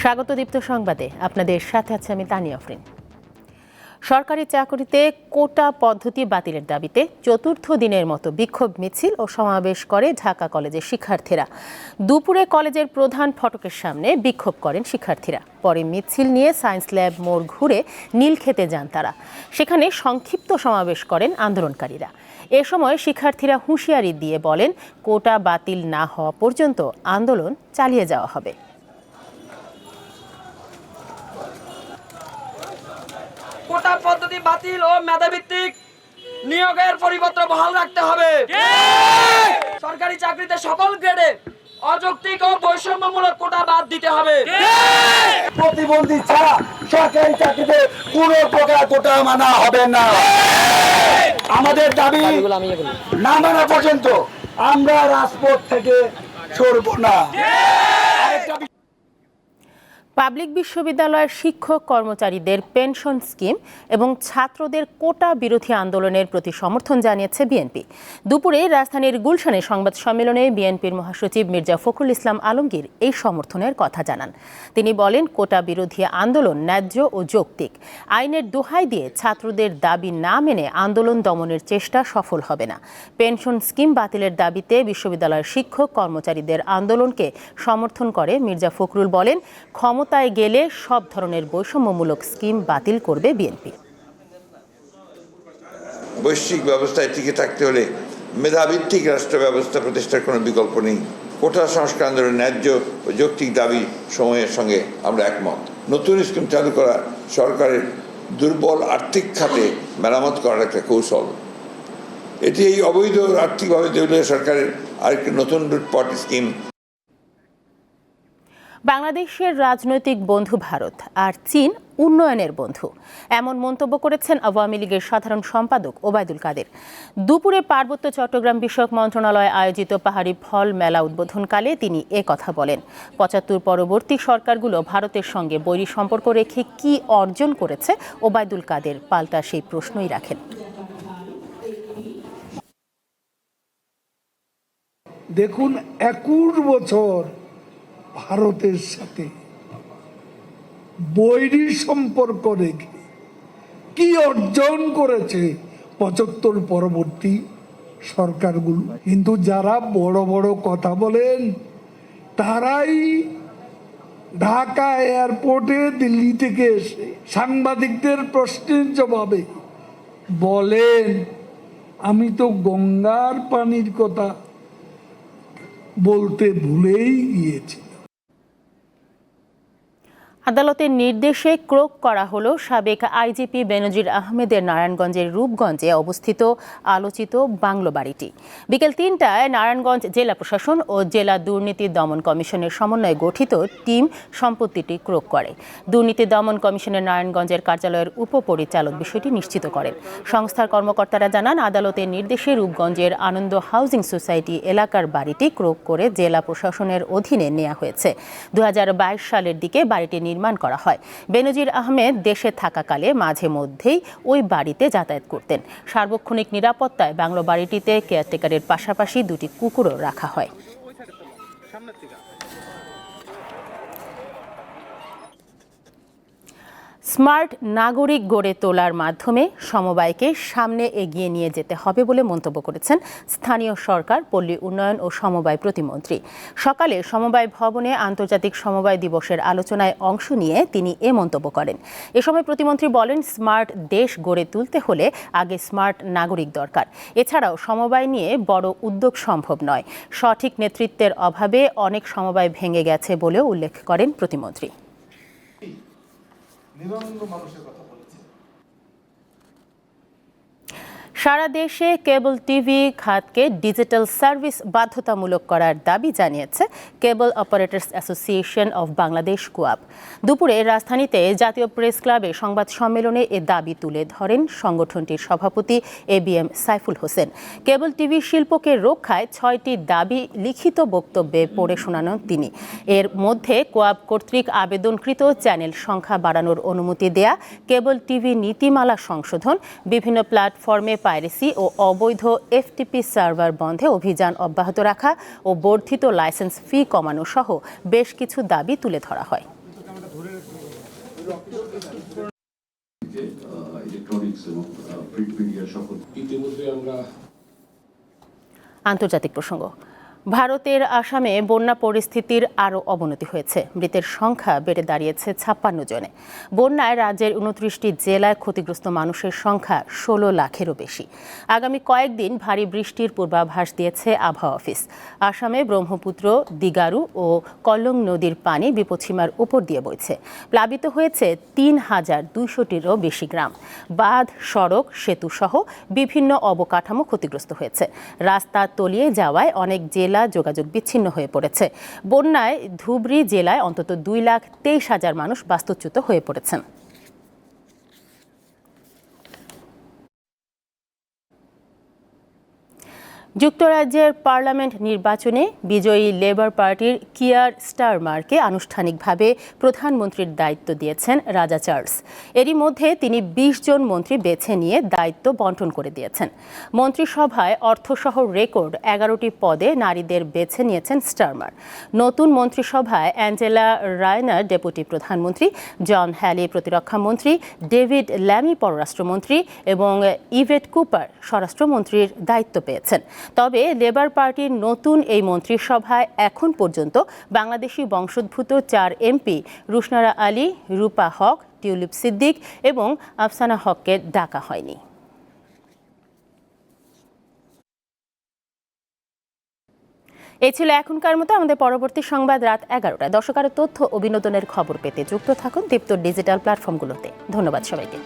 স্বাগত দীপ্ত সংবাদে আপনাদের সাথে আছে আমি তানিয়া আফরিন। সরকারি চাকরিতে কোটা পদ্ধতি বাতিলের দাবিতে চতুর্থ দিনের মতো বিক্ষোভ মিছিল ও সমাবেশ করে ঢাকা কলেজের শিক্ষার্থীরা। দুপুরে কলেজের প্রধান ফটকের সামনে বিক্ষোভ করেন শিক্ষার্থীরা। পরে মিছিল নিয়ে সায়েন্স ল্যাব মোড় ঘুরে নীলক্ষেতে যান তারা। সেখানে সংক্ষিপ্ত সমাবেশ করেন আন্দোলনকারীরা। এ সময় শিক্ষার্থীরা হুঁশিয়ারি দিয়ে বলেন, কোটা বাতিল না হওয়া পর্যন্ত আন্দোলন চালিয়ে যাওয়া হবে। কোটা পদ্ধতি বাতিল ও মেধাভিত্তিক নিয়োগের পরিবর্তন বহাল রাখতে হবে। সরকারি চাকরিতে সকল গ্রেডে অযৌক্তিক ও বৈষম্যমূলক কোটা বাদ দিতে হবে। প্রতিবন্ধী ছাড়া সরকারি চাকরিতে কোনো প্রকার কোটা মানা হবে না। আমাদের দাবি না মানা পর্যন্ত আমরা রাজপথ থেকে সরব না। পাবলিক বিশ্ববিদ্যালয়ের শিক্ষক কর্মচারীদের পেনশন স্কিম এবং ছাত্রদের কোটা বিরোধী আন্দোলনের প্রতি সমর্থন জানিয়েছে বিএনপি। দুপুরে রাজধানীর গুলশানে সংবাদ সম্মেলনে বিএনপির মহাসচিব মির্জা ফখরুল ইসলাম আলমগীর এই সমর্থনের কথা জানান। তিনি বলেন, কোটা বিরোধী আন্দোলন ন্যায্য ও যৌক্তিক। আইনের দোহাই দিয়ে ছাত্রদের দাবি না মেনে আন্দোলন দমনের চেষ্টা সফল হবে না। পেনশন স্কিম বাতিলের দাবিতে বিশ্ববিদ্যালয়ের শিক্ষক কর্মচারীদের আন্দোলনকে সমর্থন করে মির্জা ফখরুল বলেন, ক্ষমতায় গেলে সব ধরনের বৈষম্যমূলক স্কিম বাতিল করবে বিএনপি। বৈশ্বিক ব্যবস্থায় টিকে থাকতে হলে মেধাভিত্তিক রাষ্ট্র ব্যবস্থা প্রতিষ্ঠার কোনো বিকল্প নেই। কোটা সংস্কার আন্দোলনের ন্যায্য ও যৌক্তিক দাবি সময়ের সঙ্গে আমরা একমত। নতুন স্কিম চালু করা সরকারের দুর্বল আর্থিক খাতে মেরামত করার একটা কৌশল। এটি এই অবৈধ আর্থিকভাবে দেউলিয়া সরকারের আরেকটি নতুন লুটপাট স্কিম। বাংলাদেশের রাজনৈতিক বন্ধু ভারত আর চীন উন্নয়নের বন্ধু, এমন মন্তব্য করেছেন আওয়ামী লীগের সাধারণ সম্পাদক ওবায়দুল কাদের। দুপুরে পার্বত্য চট্টগ্রাম বিষয়ক মন্ত্রণালয় আয়োজিত পাহাড়ি ফল মেলা উদ্বোধনকালে তিনি কথা বলেন। ৭৫ পরবর্তী সরকারগুলো ভারতের সঙ্গে বৈরী সম্পর্ক রেখে কি অর্জন করেছে, ওবায়দুল কাদের পাল্টা সেই প্রশ্নই রাখেন। দেখুন, ২১ বছর ভারতের সাথে বৈরী সম্পর্ক রেখে কি অর্জন করেছে ৭৫ পরবর্তী সরকারগুলো। কিন্তু যারা বড় বড় কথা বলেন তারাই ঢাকা এয়ারপোর্টে দিল্লি থেকে এসে সাংবাদিকদের প্রশ্নের জবাবে বলেন, আমি তো গঙ্গার পানির কথা বলতে ভুলেই গিয়েছি। আদালতের নির্দেশে ক্রোক করা হলো সাবেক আইজিপি বেনজির আহমেদের নারায়ণগঞ্জের রূপগঞ্জে অবস্থিত আলোচিত বাংলো বাড়িটি। বিকেল ৩টায় নারায়ণগঞ্জ জেলা প্রশাসন ও জেলা দুর্নীতি দমন কমিশনের সমন্বয়ে গঠিত টিম সম্পত্তিটি ক্রোক করে। দুর্নীতি দমন কমিশনের নারায়ণগঞ্জের কার্যালয়ের উপপরিচালক বিষয়টি নিশ্চিত করেন। সংস্থার কর্মকর্তারা জানান, আদালতের নির্দেশে রূপগঞ্জের আনন্দ হাউজিং সোসাইটি এলাকার বাড়িটি ক্রোক করে জেলা প্রশাসনের অধীনে নেওয়া হয়েছে। ২০২২ সালের দিকে বাড়িটি নির্মাণ করা হয়। বেনজির আহমেদ দেশে থাকাকালে মাঝে মধ্যেই ওই বাড়িতে যাতায়াত করতেন। সার্বক্ষণিক নিরাপত্তায় বাংলো বাড়িটিতে কেয়ারটেকারের পাশাপাশি ২টি কুকুরও রাখা হয়। স্মার্ট নাগরিক গড়ে তোলার মাধ্যমে সমবায়কে সামনে এগিয়ে নিয়ে যেতে হবে বলে মন্তব্য করেছেন স্থানীয় সরকার, পল্লী উন্নয়ন ও সমবায় প্রতিমন্ত্রী। সকালে সমবায় ভবনে আন্তর্জাতিক সমবায় দিবসের আলোচনায় অংশ নিয়ে তিনি এ মন্তব্য করেন। এ সময় প্রতিমন্ত্রী বলেন, স্মার্ট দেশ গড়ে তুলতে হলে আগে স্মার্ট নাগরিক দরকার। এছাড়াও সমবায় নিয়ে বড় উদ্যোগ সম্ভব নয়। সঠিক নেতৃত্বের অভাবে অনেক সমবায় ভেঙে গেছে বলেও উল্লেখ করেন প্রতিমন্ত্রী। সারা দেশে কেবল টিভি খাতকে ডিজিটাল সার্ভিস বাধ্যতামূলক করার দাবি জানিয়েছে কেবল অপারেটরস অ্যাসোসিয়েশন অফ বাংলাদেশ কোয়াব। দুপুরে রাজধানীতে জাতীয় প্রেস ক্লাবে সংবাদ সম্মেলনে এ দাবি তুলে ধরেন সংগঠনটির সভাপতি ABM Saiful Hossain. Cable TV শিল্পকে রক্ষায় ৬টি দাবি লিখিত বক্তব্যে পড়ে শোনানো তিনি। এর মধ্যে কোয়াব কর্তৃক আবেদনকৃত চ্যানেল সংখ্যা বাড়ানোর অনুমতি দেয়া, কেবল টিভি নীতিমালা সংশোধন, বিভিন্ন প্ল্যাটফর্মে পাইরেসি ও অবৈধ FTP সার্ভার বন্ধে অভিযান অব্যাহত রাখা ও বর্ধিত লাইসেন্স ফি কমানো সহ বেশ কিছু দাবি তুলে ধরা হয়। ইলেকট্রনিক্স এবং প্রিন্ট মিডিয়া সকল ইতিমধ্যে আমরা আন্তর্জাতিক প্রসঙ্গ। ভারতের আসামে বন্যা পরিস্থিতির আরও অবনতি হয়েছে। মৃতের সংখ্যা বেড়ে দাঁড়িয়েছে 56 জনে। বন্যায় রাজ্যের 29টি জেলায় ক্ষতিগ্রস্ত মানুষের সংখ্যা 16 লাখেরও বেশি। আগামী কয়েকদিন ভারী বৃষ্টির পূর্বাভাস দিয়েছে আবহাওয়া অফিস। আসামে ব্রহ্মপুত্র, দিগারু ও কল্লং নদীর পানি বিপদসীমার উপর দিয়ে বইছে। প্লাবিত হয়েছে 3200টিরও বেশি গ্রাম। বাঁধ, সড়ক, সেতু সহ বিভিন্ন অবকাঠামো ক্ষতিগ্রস্ত হয়েছে। রাস্তা তলিয়ে যাওয়ায় অনেক জেলা যোগাযোগ বিচ্ছিন্ন হয়ে পড়েছে। বন্যায় ধুবড়ী জেলায় অন্তত 2,23,000 মানুষ বাস্তুচ্যুত হয়ে পড়েছেন। যুক্তরাজ্যের পার্লামেন্ট নির্বাচনে বিজয়ী লেবার পার্টির কিয়ার স্টারমারকে আনুষ্ঠানিকভাবে প্রধানমন্ত্রীর দায়িত্ব দিয়েছেন রাজা চার্লস। এরই মধ্যে তিনি 20 জন মন্ত্রী বেছে নিয়ে দায়িত্ব বন্টন করে দিয়েছেন। মন্ত্রিসভায় অর্থসহ রেকর্ড 11টি পদে নারীদের বেছে নিয়েছেন স্টারমার। নতুন মন্ত্রিসভায় অ্যাঞ্জেলা রায়নার ডেপুটি প্রধানমন্ত্রী, জন হ্যালি প্রতিরক্ষামন্ত্রী, ডেভিড ল্যামি পররাষ্ট্রমন্ত্রী এবং ইভেট কুপার স্বরাষ্ট্রমন্ত্রীর দায়িত্ব পেয়েছেন। তবে লেবার পার্টির নতুন এই মন্ত্রিসভায় এখন পর্যন্ত বাংলাদেশি বংশোদ্ভূত 4 এমপি রুশনারা আলী, রূপা হক, টিউলিপ সিদ্দিক এবং আফসানা হককে ডাকা হয়নি। এই ছিল এখনকার মতো। আমাদের পরবর্তী সংবাদ রাত 11টায়। দর্শক, আরও তথ্য ও বিনোদনের খবর পেতে যুক্ত থাকুন দীপ্ত ডিজিটাল প্ল্যাটফর্মগুলোতে। ধন্যবাদ সবাইকে।